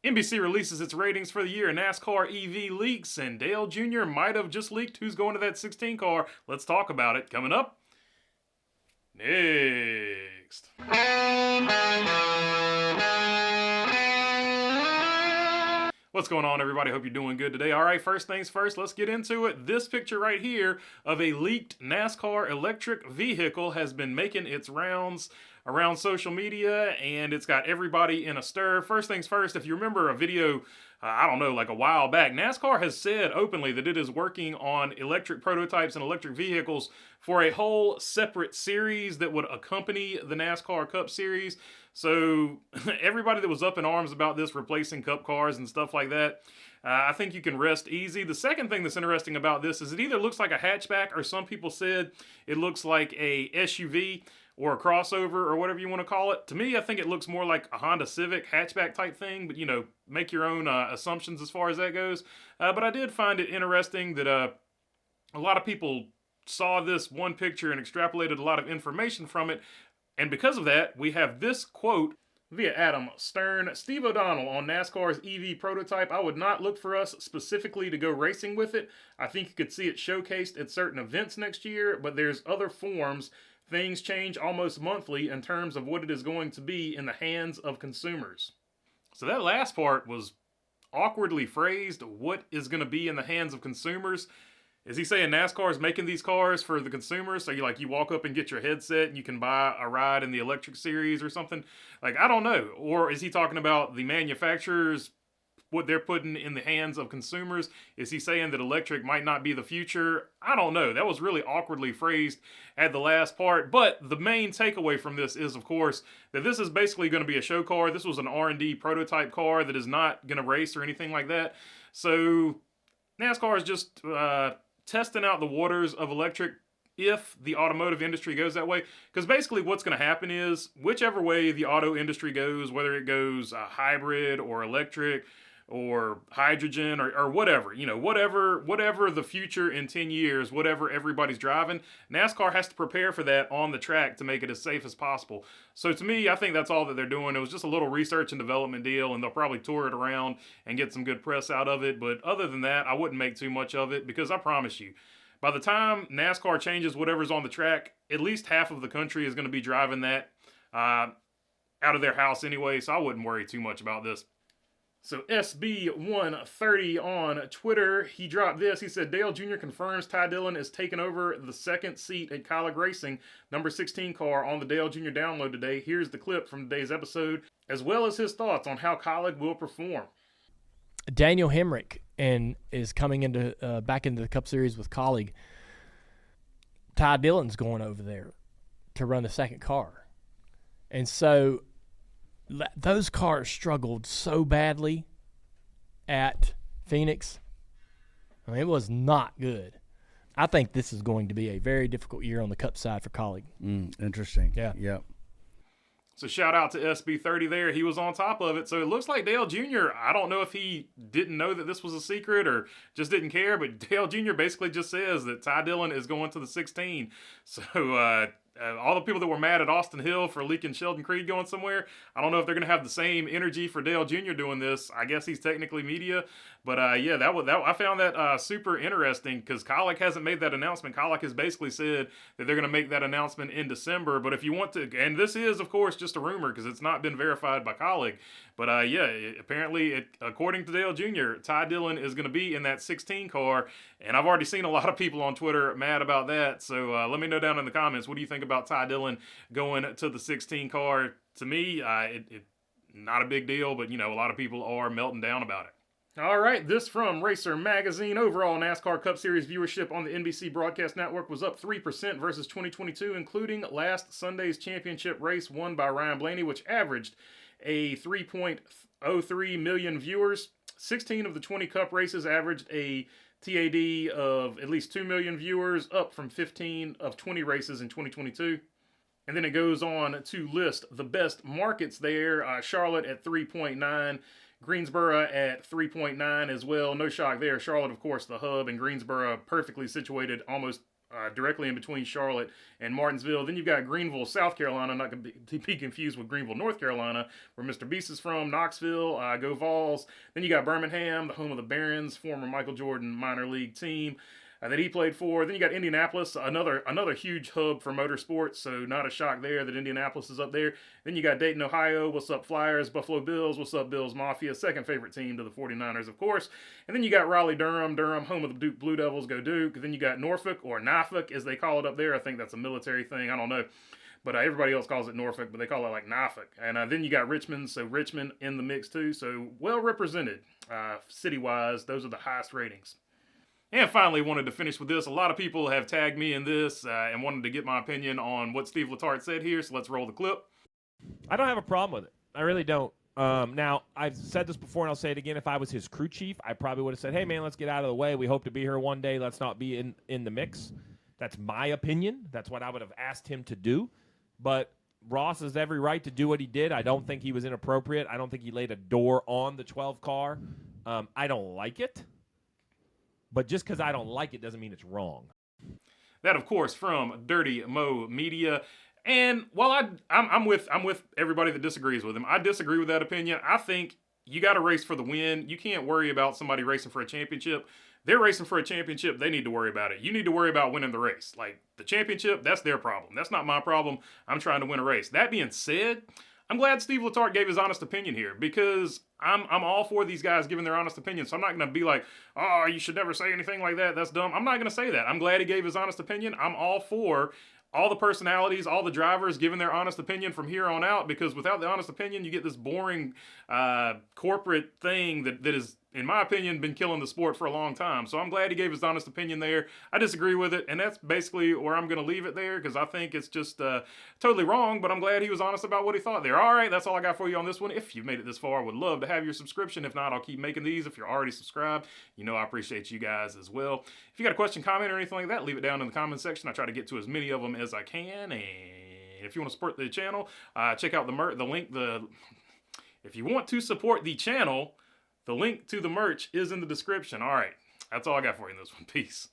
NBC releases its ratings for the year. NASCAR EV leaks, and Dale Jr. might have just leaked who's going to that 16 car. Let's talk about it. Coming up next. What's going on, everybody? Hope you're doing good today. All right, first things first, let's get into it. This picture right here of a leaked NASCAR electric vehicle has been making its rounds around social media, and it's got everybody in a stir. First things first, if you remember a video, I don't know, like a while back, NASCAR has said openly that it is working on electric prototypes and electric vehicles for a whole separate series that would accompany the NASCAR Cup Series. So everybody that was up in arms about this replacing Cup cars and stuff like that, I think you can rest easy. The second thing that's interesting about this is it either looks like a hatchback, or some people said it looks like a SUV or a crossover or whatever you want to call it. To me, I think it looks more like a Honda Civic hatchback type thing, but make your own assumptions as far as that goes. But I did find it interesting that a lot of people saw this one picture and extrapolated a lot of information from it. And because of that, we have this quote via Adam Stern. Steve O'Donnell on NASCAR's EV prototype. I would not look for us specifically to go racing with it. I think you could see it showcased at certain events next year, but there's other forms. Things change almost monthly in terms of what it is going to be in the hands of consumers. So that last part was awkwardly phrased. What is going to be in the hands of consumers? Is he saying NASCAR is making these cars for the consumers? So you walk up and get your headset and you can buy a ride in the electric series or something? I don't know. Or is he talking about the manufacturers, what they're putting in the hands of consumers? Is he saying that electric might not be the future? I don't know. That was really awkwardly phrased at the last part. But the main takeaway from this is, of course, that this is basically going to be a show car. This was an R&D prototype car that is not going to race or anything like that. So NASCAR is just testing out the waters of electric if the automotive industry goes that way. Because basically what's going to happen is whichever way the auto industry goes, whether it goes hybrid or electric or hydrogen or whatever, whatever the future in 10 years, whatever everybody's driving, NASCAR has to prepare for that on the track to make it as safe as possible. So to me, I think that's all that they're doing. It was just a little research and development deal, and they'll probably tour it around and get some good press out of it. But other than that, I wouldn't make too much of it, because I promise you, by the time NASCAR changes whatever's on the track, at least half of the country is going to be driving that out of their house anyway, so I wouldn't worry too much about this. So SB130 on Twitter, he dropped this. He said, Dale Jr. confirms Ty Dillon is taking over the second seat at Kaulig Racing, number 16 car on the Dale Jr. download today. Here's the clip from today's episode, as well as his thoughts on how Kaulig will perform. Daniel Hemrick is coming into back into the Cup Series with Kaulig. Ty Dillon's going over there to run the second car. And so those cars struggled so badly at Phoenix. I mean, it was not good. I think this is going to be a very difficult year on the Cup side for Kaulig. Interesting. Yeah. Yep. So shout out to SB30 there. He was on top of it. So it looks like Dale Jr., I don't know if he didn't know that this was a secret or just didn't care, but Dale Jr. basically just says that Ty Dillon is going to the 16. So all the people that were mad at Austin Hill for leaking Sheldon Creed going somewhere, I don't know if they're going to have the same energy for Dale Jr. doing this. I guess he's technically media. But I found that super interesting, because Kaulig hasn't made that announcement. Kaulig has basically said that they're going to make that announcement in December. But if you want to, and this is, of course, just a rumor because it's not been verified by Kaulig. But apparently, according to Dale Jr., Ty Dillon is going to be in that 16 car. And I've already seen a lot of people on Twitter mad about that. So let me know down in the comments, what do you think about Ty Dillon going to the 16 car? To me, it not a big deal, but a lot of people are melting down about it. All right, this from Racer Magazine. Overall, NASCAR Cup Series viewership on the NBC broadcast network was up 3% versus 2022, including last Sunday's championship race won by Ryan Blaney, which averaged a 3.03 million viewers. 16 of the 20 Cup races averaged a TAD of at least 2 million viewers, up from 15 of 20 races in 2022. And then it goes on to list the best markets there. Charlotte at 3.9. Greensboro at 3.9 as well. No shock there. Charlotte, of course, the hub, and Greensboro perfectly situated almost directly in between Charlotte and Martinsville. Then you've got Greenville, South Carolina, not going to be confused with Greenville, North Carolina, where Mr. Beast is from. Knoxville, go Vols. Then you got Birmingham, the home of the Barons, former Michael Jordan minor league team that he played for. Then you got Indianapolis, another huge hub for motorsports, so not a shock there that Indianapolis is up there. Then you got Dayton, Ohio. What's up, Flyers? Buffalo Bills. What's up, Bills Mafia? Second favorite team to the 49ers, of course. And then you got Raleigh, Durham, home of the Duke Blue Devils. Go Duke. Then you got Norfolk, or Norfolk, as they call it up there. I think that's a military thing. I don't know. But everybody else calls it Norfolk, but they call it like Norfolk. And then you got Richmond, so Richmond in the mix too. So well represented city-wise. Those are the highest ratings. And finally, wanted to finish with this. A lot of people have tagged me in this and wanted to get my opinion on what Steve Letarte said here, so let's roll the clip. I don't have a problem with it. I really don't. Now, I've said this before, and I'll say it again. If I was his crew chief, I probably would have said, hey, man, let's get out of the way. We hope to be here one day. Let's not be in the mix. That's my opinion. That's what I would have asked him to do. But Ross has every right to do what he did. I don't think he was inappropriate. I don't think he laid a door on the 12 car. I don't like it. But just because I don't like it doesn't mean it's wrong. That, of course, from Dirty Mo Media. And while I'm with everybody that disagrees with him, I disagree with that opinion. I think you got to race for the win. You can't worry about somebody racing for a championship. They're racing for a championship. They need to worry about it. You need to worry about winning the race. Like, the championship, that's their problem. That's not my problem. I'm trying to win a race. That being said, I'm glad Steve Letarte gave his honest opinion here, because I'm all for these guys giving their honest opinion. So I'm not going to be like, oh, you should never say anything like that. That's dumb. I'm not going to say that. I'm glad he gave his honest opinion. I'm all for all the personalities, all the drivers giving their honest opinion from here on out, because without the honest opinion, you get this boring corporate thing that is, in my opinion, been killing the sport for a long time. So I'm glad he gave his honest opinion there. I disagree with it, and that's basically where I'm going to leave it there, because I think it's just totally wrong, but I'm glad he was honest about what he thought there. All right, that's all I got for you on this one. If you've made it this far, I would love to have your subscription. If not, I'll keep making these. If you're already subscribed, you know I appreciate you guys as well. If you got a question, comment, or anything like that, leave it down in the comment section. I try to get to as many of them as I can, and if you want to support the channel, check out the link. If you want to support the channel, the link to the merch is in the description. All right, that's all I got for you in this one. Peace.